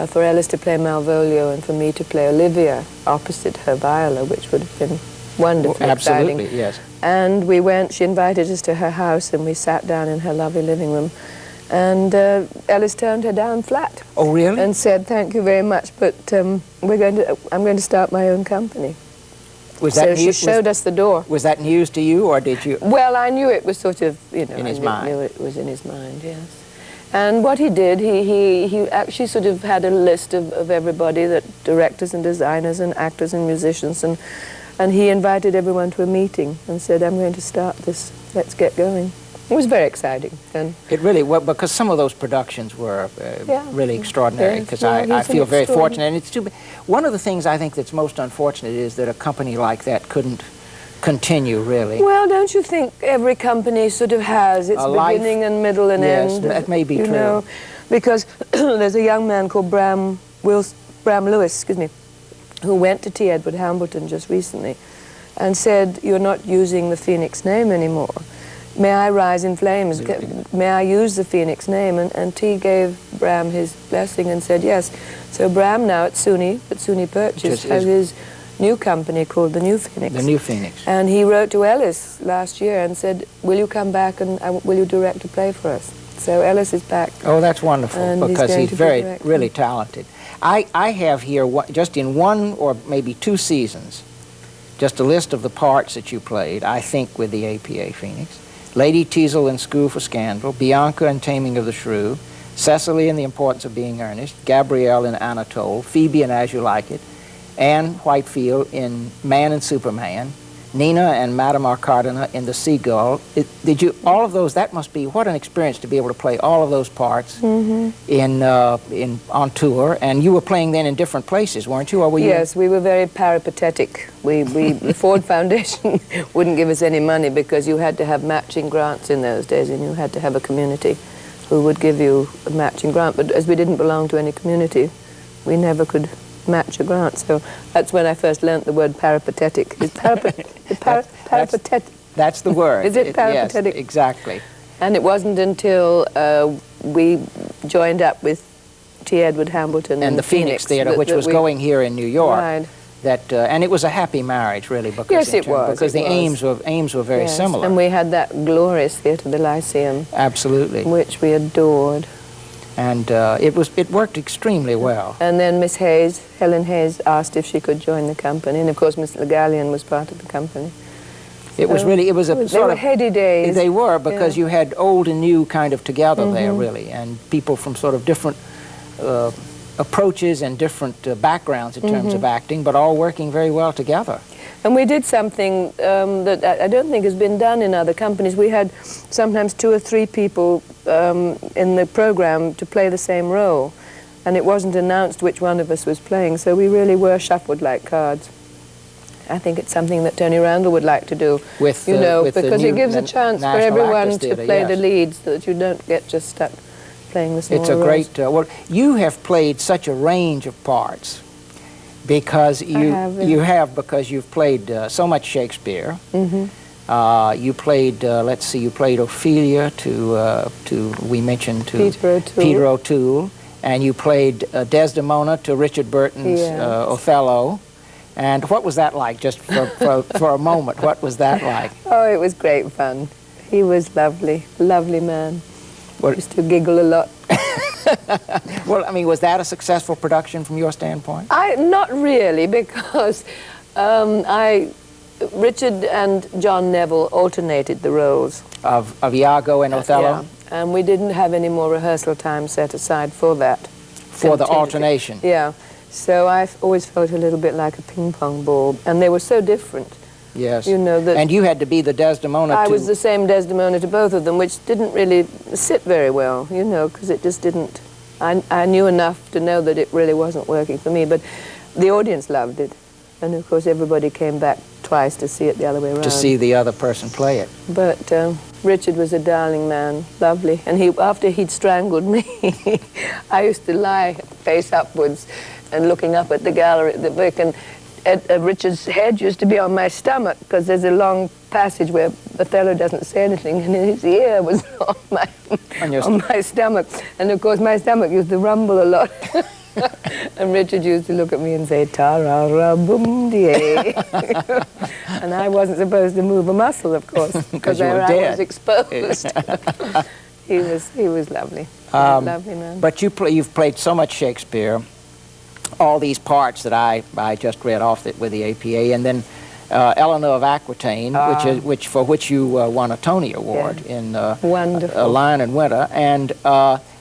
for Ellis to play Malvolio and for me to play Olivia opposite her viola, which would have been wonderfully exciting. Absolutely, yes. And we went, she invited us to her house, and we sat down in her lovely living room, and Ellis turned her down flat. Oh, really? And said, thank you very much, but I'm going to start my own company. So she showed us the door. Was that news to you, or did you? Well, I knew it was sort of, you know, in his mind. I knew it was in his mind, yes. And what he did, he actually sort of had a list of everybody, that directors and designers and actors and musicians, and he invited everyone to a meeting and said, I'm going to start this, let's get going. It was very exciting. And it really was, because some of those productions were really extraordinary, because I feel very fortunate. And it's one of the things I think that's most unfortunate is that a company like that couldn't continue, really. Well, don't you think every company sort of has its beginning and middle and end? Yes, that may be true. Know, because there's a young man called Bram Lewis, who went to T. Edward Hambleton just recently and said, you're not using the Phoenix name anymore. May I rise in flames? May I use the Phoenix name? And T gave Bram his blessing and said yes. So Bram now at SUNY Purchase has his new company called the New Phoenix. The New Phoenix. And he wrote to Ellis last year and said, will you come back and will you direct a play for us? So Ellis is back. Oh, that's wonderful, and because he's really talented. I have here, just in one or maybe two seasons, just a list of the parts that you played, I think, with the APA Phoenix. Lady Teasel in School for Scandal, Bianca in Taming of the Shrew, Cecily in The Importance of Being Earnest, Gabrielle in Anatole, Phoebe in As You Like It, Anne Whitefield in Man and Superman, Nina and Madame Arcardina in The Seagull. Did you, all of those, that must be, what an experience to be able to play all of those parts on tour. And you were playing then in different places, weren't you? Or were you? Yes, we were very peripatetic. The Ford Foundation wouldn't give us any money because you had to have matching grants in those days, and you had to have a community who would give you a matching grant. But as we didn't belong to any community, we never could match a grant. So that's when I first learnt the word peripatetic. Is peripatetic? That's the word. Is it peripatetic? Yes, exactly. And it wasn't until we joined up with T. Edward Hambleton and the Phoenix Theatre, which was going here in New York. Right. That and it was a happy marriage, really, because yes, it was. Because the aims were very similar. And we had that glorious theatre, the Lyceum. Absolutely. Which we adored. And it worked extremely well. And then Miss Hayes, Helen Hayes, asked if she could join the company, and of course Miss Le Gallienne was part of the company. It was really, it was a they were heady days. They were, because you had old and new kind of together there, really, and people from sort of different approaches and different backgrounds in terms of acting, but all working very well together. And we did something that I don't think has been done in other companies. We had sometimes 2 or 3 people in the program to play the same role, and it wasn't announced which one of us was playing, so we really were shuffled like cards. I think it's something that Tony Randall would like to do, with, because it gives a chance for everyone to play the leads, so that you don't get just stuck playing the smaller roles. It's a great, well, you have played such a range of parts, because because you've played so much Shakespeare. You played, let's see, you played Ophelia we mentioned Peter O'Toole, and you played Desdemona to Richard Burton's Othello. And what was that like, just for a moment? What was that like? Oh, it was great fun. He was lovely, lovely man. Used to giggle a lot. Well, I mean, was that a successful production from your standpoint? Not really, because Richard and John Neville alternated the roles. Of Iago and Othello? Yeah, and we didn't have any more rehearsal time set aside for that. For the alternation? Yeah. So I've always felt a little bit like a ping-pong ball, and they were so different. Yes. You know, that and you had to be the Desdemona I was the same Desdemona to both of them, which didn't really sit very well, you know, because it just didn't. I knew enough to know that it really wasn't working for me, but the audience loved it. And of course everybody came back twice to see it the other way around. To see the other person play it. But Richard was a darling man, lovely. And after he'd strangled me, I used to lie face upwards and looking up at the gallery at the back, and Richard's head used to be on my stomach, because there's a long passage where Othello doesn't say anything, and his ear was on my stomach. And of course my stomach used to rumble a lot. And Richard used to look at me and say, "Ta-ra-ra-boom-dee." And I wasn't supposed to move a muscle, of course, because I was exposed. He was lovely. Lovely man. But you've played so much Shakespeare, all these parts that I just read off with the APA, and then Eleanor of Aquitaine, for which you won a Tony Award in wonderful. A Lion in Winter, and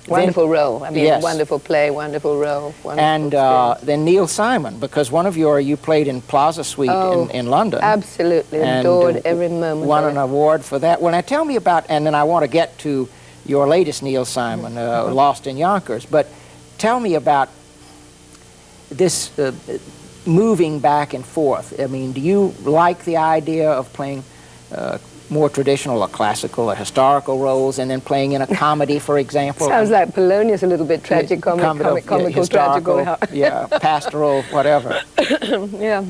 wonderful role. I mean, wonderful play, wonderful role. And then Neil Simon, because you played in Plaza Suite in London. Absolutely, adored every moment. Won an award for that. Well, now tell me about, and then I want to get to your latest Neil Simon, Lost in Yonkers, but tell me about this moving back and forth. I mean, do you like the idea of playing more traditional or classical or historical roles, and then playing in a comedy, for example? Sounds like Polonius, a little bit tragic, comical, tragical. Yeah, pastoral, whatever. Yeah.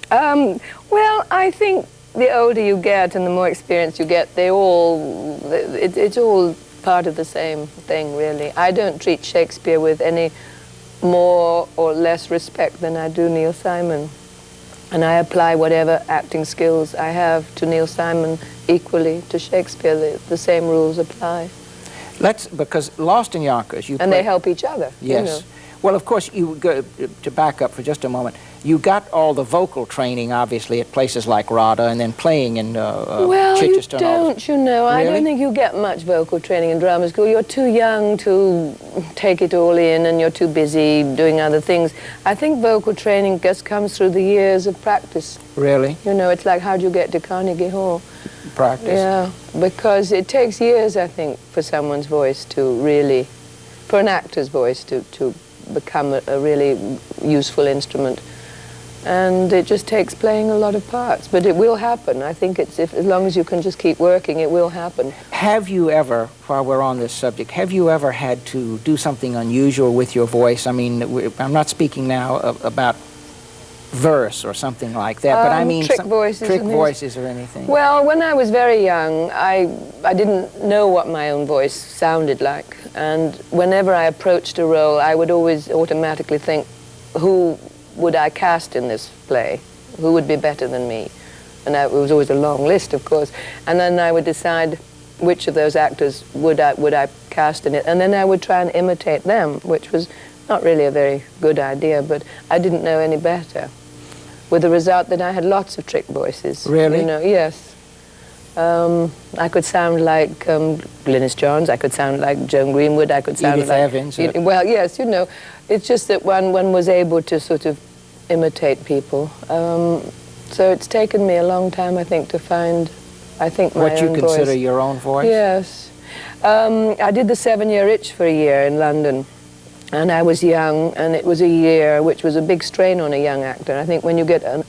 Well, I think the older you get and the more experience you get, it's all part of the same thing, really. I don't treat Shakespeare with any more or less respect than I do Neil Simon. And I apply whatever acting skills I have to Neil Simon equally to Shakespeare. The same rules apply. Because Lost in Yonkers, and they help each other. Yes. You know. Well, of course, you go, to back up for just a moment, you got all the vocal training, obviously, at places like RADA, and then playing in Chichester. Well, you don't, you know. Really? I don't think you get much vocal training in drama school. You're too young to take it all in, and you're too busy doing other things. I think vocal training just comes through the years of practice. Really? You know, it's like, how do you get to Carnegie Hall? Practice. Yeah, because it takes years, I think, for someone's voice to really, for an actor's voice to become a really useful instrument. And it just takes playing a lot of parts, but it will happen. I think as long as you can just keep working, it will happen. Have you ever, while we're on this subject, have you ever had to do something unusual with your voice? I mean, I'm not speaking now about verse or something like that, but I mean trick voices or anything. Well, when I was very young, I didn't know what my own voice sounded like, and whenever I approached a role, I would always automatically think, who would I cast in this play? Who would be better than me? And it was always a long list, of course, and then I would decide which of those actors would I cast in it, and then I would try and imitate them, which was not really a very good idea, but I didn't know any better. With the result that I had lots of trick voices. Really? You know, yes. I could sound like Glynis Johns, I could sound like Joan Greenwood, I could sound Edith like... Evans. Well, yes, you know, it's just that one was able to sort of imitate people. So it's taken me a long time, I think, to find, my own voice. What you consider your own voice? Yes. I did the 7-year itch for a year in London. And I was young, and it was a year which was a big strain on a young actor. I think when you get to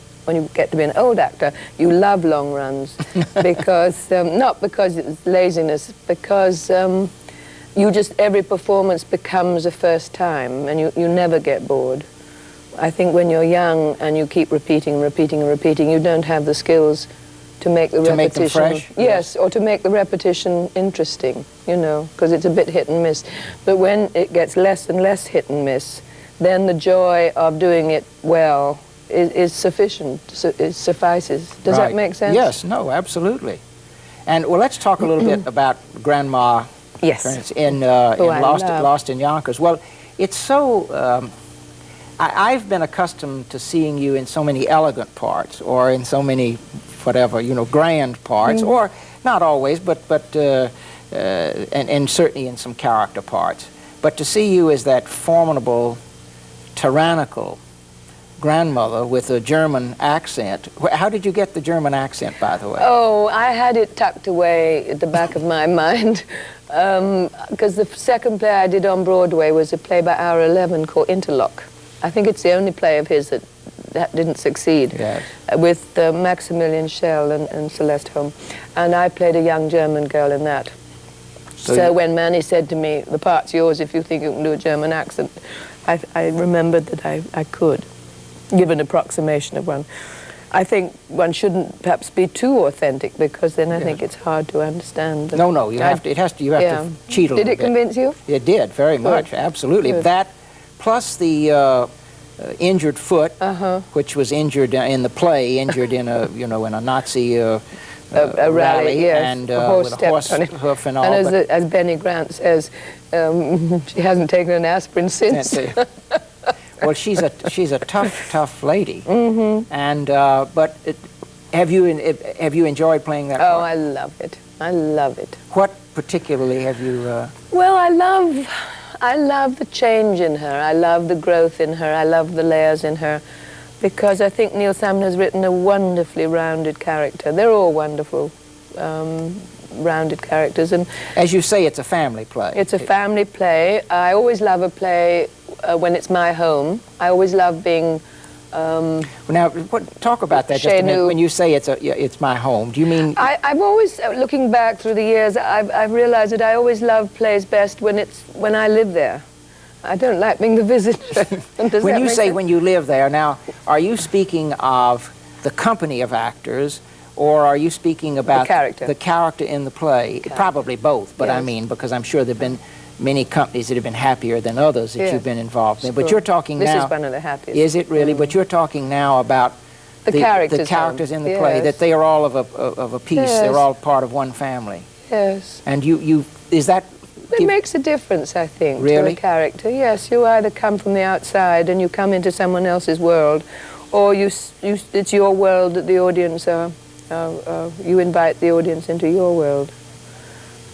be an old actor, you love long runs, because not because it's laziness, because every performance becomes a first time, and you never get bored. I think when you're young and you keep repeating and repeating and repeating, you don't have the skills to make the repetition. Make them fresh? Yes, or to make the repetition interesting, you know, because it's a bit hit and miss. But when it gets less and less hit and miss, then the joy of doing it well is sufficient, it suffices. Does that make sense? Yes, no, absolutely. And well, let's talk a little bit about Grandma in Lost in Yonkers. Well, it's so... I've been accustomed to seeing you in so many elegant parts, or in so many, whatever, you know, grand parts, or not always, but and certainly in some character parts. But to see you as that formidable, tyrannical grandmother with a German accent. How did you get the German accent, by the way? Oh, I had it tucked away at the back of my mind, because the second play I did on Broadway was a play by Hour 11 called Interlock. I think it's the only play of his that didn't succeed, with Maximilian Schell and Celeste Holm. And I played a young German girl in that. So when Manny said to me, the part's yours if you think you can do a German accent, I remembered that I could give an approximation of one. I think one shouldn't perhaps be too authentic, because then I think it's hard to understand. No, you have to cheat a little bit. Did it convince you? It did, very much, absolutely. Good. That, plus the injured foot, which was injured in the play, injured in a, you know, in a Nazi a rally, yes. and a horse with a horse stepped on it. hoof and all. And as Benny Grant says, she hasn't taken an aspirin since. Well, she's a tough lady. And but have you enjoyed playing that part? Oh, I love it. I love it. What particularly have you? Well, I love the change in her. I love the growth in her. I love the layers in her, because I think Neil Simon has written a wonderfully rounded character. They're all wonderful, rounded characters. And as you say, it's a family play. It's a family play. I always love a play when it's my home. I always love being... now, talk about that just a minute. When you say it's my home, do you mean... I've always, looking back through the years, I've realized that I always love plays best when I live there. I don't like being the visitor. When you say when you live there, now, are you speaking of the company of actors, or are you speaking about the character in the play? Probably both, but I mean, because I'm sure there have been many companies that have been happier than others that you've been involved in. But you're talking now... This is one of the happiest. Is it really? But you're talking now about the characters in the play, that they are all of a piece. Yes. They're all part of one family. Yes. And is that... It makes a difference, I think, really? to a character. Yes, you either come from the outside and you come into someone else's world, or it's your world that the audience you invite the audience into your world.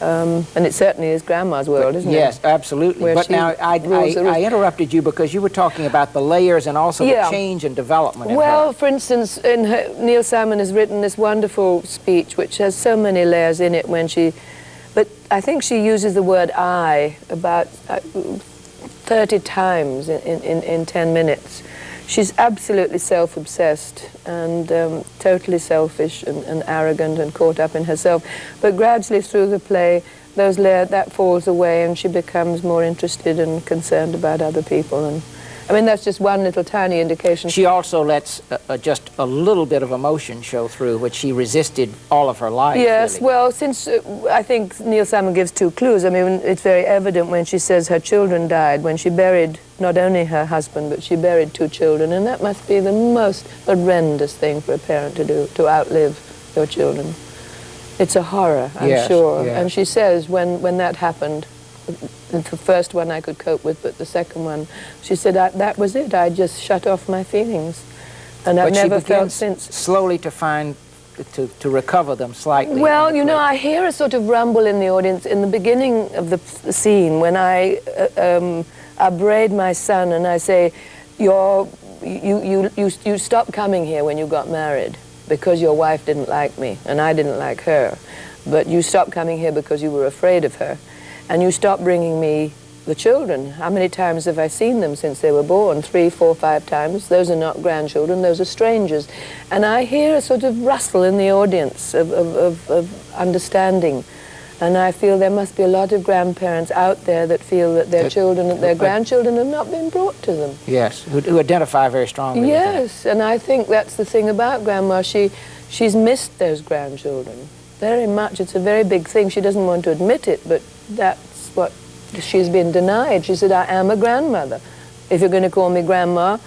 And it certainly is Grandma's world, isn't it? Yes, absolutely. Where but now, I interrupted you because you were talking about the layers and also the change and development in her. For instance, Neil Simon has written this wonderful speech which has so many layers in it when she... But I think she uses the word I about 30 times in 10 minutes. She's absolutely self-obsessed and totally selfish and arrogant and caught up in herself. But gradually through the play, that falls away and she becomes more interested and concerned about other people. And I mean, that's just one little tiny indication. She also lets just a little bit of emotion show through, which she resisted all of her life. Yes, really. well, since I think Neil Simon gives 2 clues. I mean, it's very evident when she says her children died, when she buried not only her husband, but she buried 2 children, and that must be the most horrendous thing for a parent to do, to outlive your children. It's a horror, I'm sure. Yes. And she says when that happened, the first one I could cope with, but the second one, she said, that was it. I just shut off my feelings. And I've never felt since. Slowly to recover them slightly. Well, you know, I hear a sort of rumble in the audience in the beginning of the scene when I upbraid my son and I say, you stopped coming here when you got married because your wife didn't like me and I didn't like her. But you stopped coming here because you were afraid of her. And you stopped bringing me the children. How many times have I seen them since they were born? 3, 4, 5 times. Those are not grandchildren, those are strangers. And I hear a sort of rustle in the audience of understanding. And I feel there must be a lot of grandparents out there that feel that their children, their grandchildren have not been brought to them. Yes, who identify very strongly Yes, and I think that's the thing about Grandma. She's missed those grandchildren very much. It's a very big thing. She doesn't want to admit it, but that's what she's been denied. She said, I am a grandmother. If you're going to call me Grandma,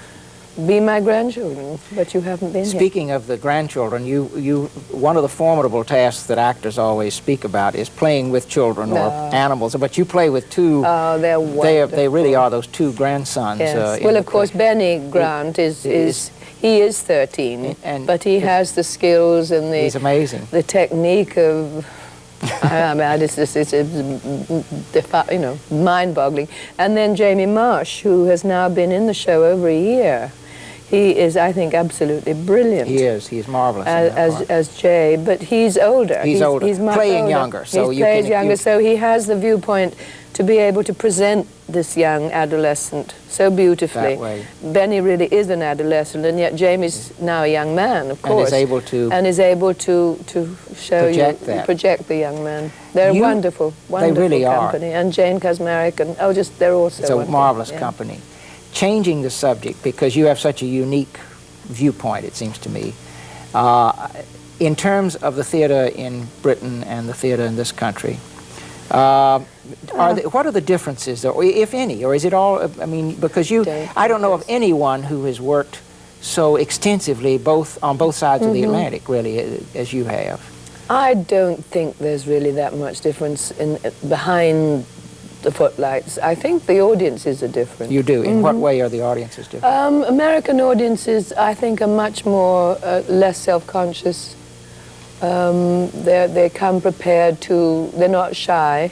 be my grandchildren, but you haven't been Speaking of the grandchildren, one of the formidable tasks that actors always speak about is playing with children or animals, but you play with 2. Oh, they're wonderful. They really are those 2 grandsons. Yes. Well, of course, Benny Grant he is 13, but he has the skills and he's amazing. The technique of... I mean, it's mind-boggling. And then Jamie Marsh, who has now been in the show over a year. He is, I think, absolutely brilliant. He is. He's marvelous as Jay, but he's older. He's older. He's much playing older. younger. So he plays younger, so he has the viewpoint to be able to present this young adolescent so beautifully. That way. Benny really is an adolescent, and yet Jamie's now a young man, of course. And is able to show project the young man. They're wonderful, wonderful they really company. And Jane Kazmarek, and they're also It's a marvelous company. Changing the subject, because you have such a unique viewpoint, it seems to me. In terms of the theater in Britain and the theater in this country, what are the differences, or if any, or is it all? I mean, because I don't know of anyone who has worked so extensively on both sides of the Atlantic, really, as you have. I don't think there's really that much difference behind the footlights. I think the audiences are different. You do? In what way are the audiences different? American audiences, I think, are much more less self-conscious. They come prepared to, they're not shy.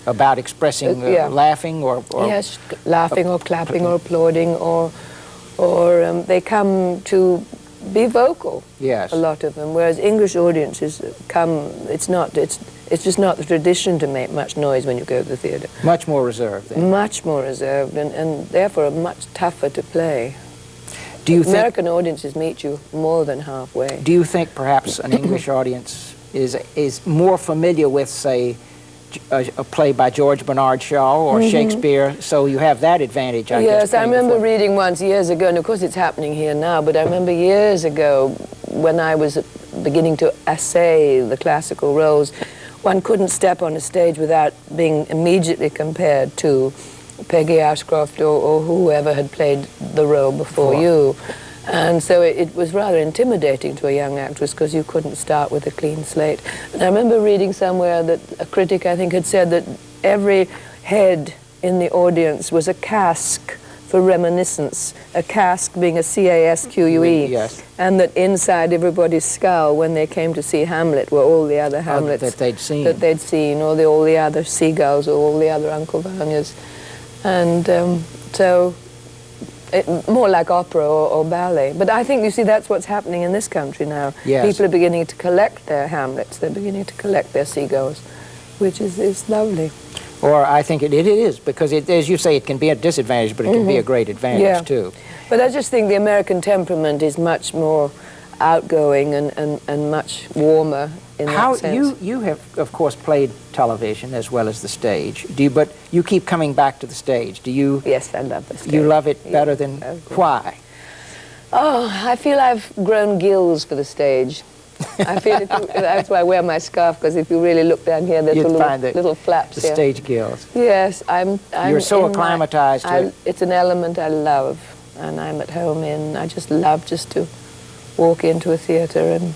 About expressing, laughing or... Yes, laughing or clapping or applauding, or they come to be vocal. Yes. A lot of them, whereas English audiences come, it's just not the tradition to make much noise when you go to the theatre. Much more reserved, then. Much more reserved, and therefore much tougher to play. Do you American audiences meet you more than halfway. Do you think perhaps an English audience is more familiar with, say, a play by George Bernard Shaw or Shakespeare, so you have that advantage, I guess. Yes, I remember reading once years ago, and of course it's happening here now, but I remember years ago when I was beginning to essay the classical roles, one couldn't step on a stage without being immediately compared to Peggy Ashcroft or whoever had played the role before you. And so it was rather intimidating to a young actress because you couldn't start with a clean slate. And I remember reading somewhere that a critic, I think, had said that every head in the audience was a cask for reminiscence, a cask being a C-A-S-Q-U-E, yes. And that inside everybody's skull when they came to see Hamlet were all the other Hamlets that they'd seen, or all the other Seagulls or all the other Uncle Vanyas. And more like opera or ballet. But I think, you see, that's what's happening in this country now. Yes. People are beginning to collect their Hamlets, they're beginning to collect their Seagulls, which is lovely. Or I think it is, because as you say, it can be a disadvantage, but it can be a great advantage too. But I just think the American temperament is much more outgoing and much warmer in that sense. You have, of course, played television as well as the stage. But you keep coming back to the stage. Do you? Yes, I love the stage. You love it better than why? Oh, I feel I've grown gills for the stage. I feel that's why I wear my scarf, because if you really look down here, there's little flaps the here. Stage gills. Yes, You're so acclimatized to it. It's an element I love, and I'm at home in. I just love just to walk into a theater and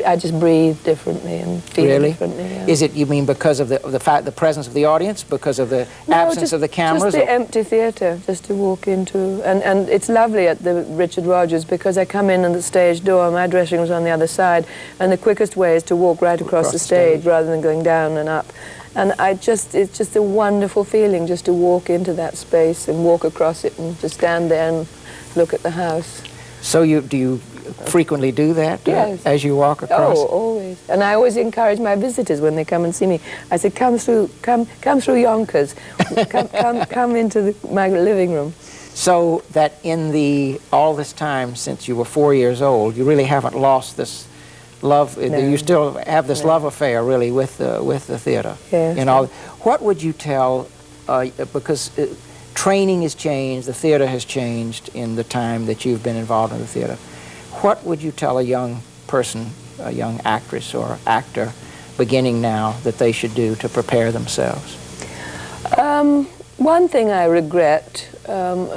I just breathe differently and feel differently. Yeah. Is it, you mean, because of the presence of the audience, because of the absence of the cameras? Just the empty theater, just to walk into. And it's lovely at the Richard Rogers, because I come in the stage door, my dressing room's on the other side, and the quickest way is to walk right across the stage rather than going down and up. And it's just a wonderful feeling just to walk into that space and walk across it and to stand there and look at the house. So do you frequently do that as you walk across? Oh, always. And I always encourage my visitors when they come and see me. I say, come through Yonkers, come into my living room. So that in all this time since you were 4 years old, you really haven't lost this love. No. You still have this love affair, really, with the theater. Yes. What would you tell? Because training has changed, the theater has changed in the time that you've been involved in the theater. What would you tell a young person, a young actress or actor, beginning now, that they should do to prepare themselves? One thing I regret,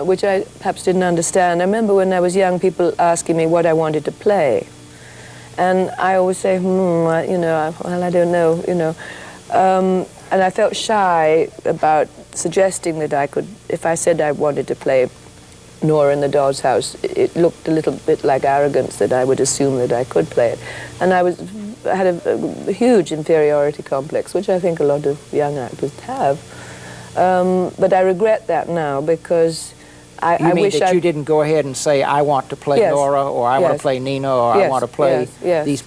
which I perhaps didn't understand, I remember when I was young, people asking me what I wanted to play. And I always say, well, I don't know, and I felt shy about suggesting that I could, if I said I wanted to play Nora in the Doll's House, it looked a little bit like arrogance that I would assume that I could play it. And I had a huge inferiority complex, which I think a lot of young actors have. But I regret that now, because I wish you didn't go ahead and say, I want to play Nora, or I want to play Nina, or I want to play these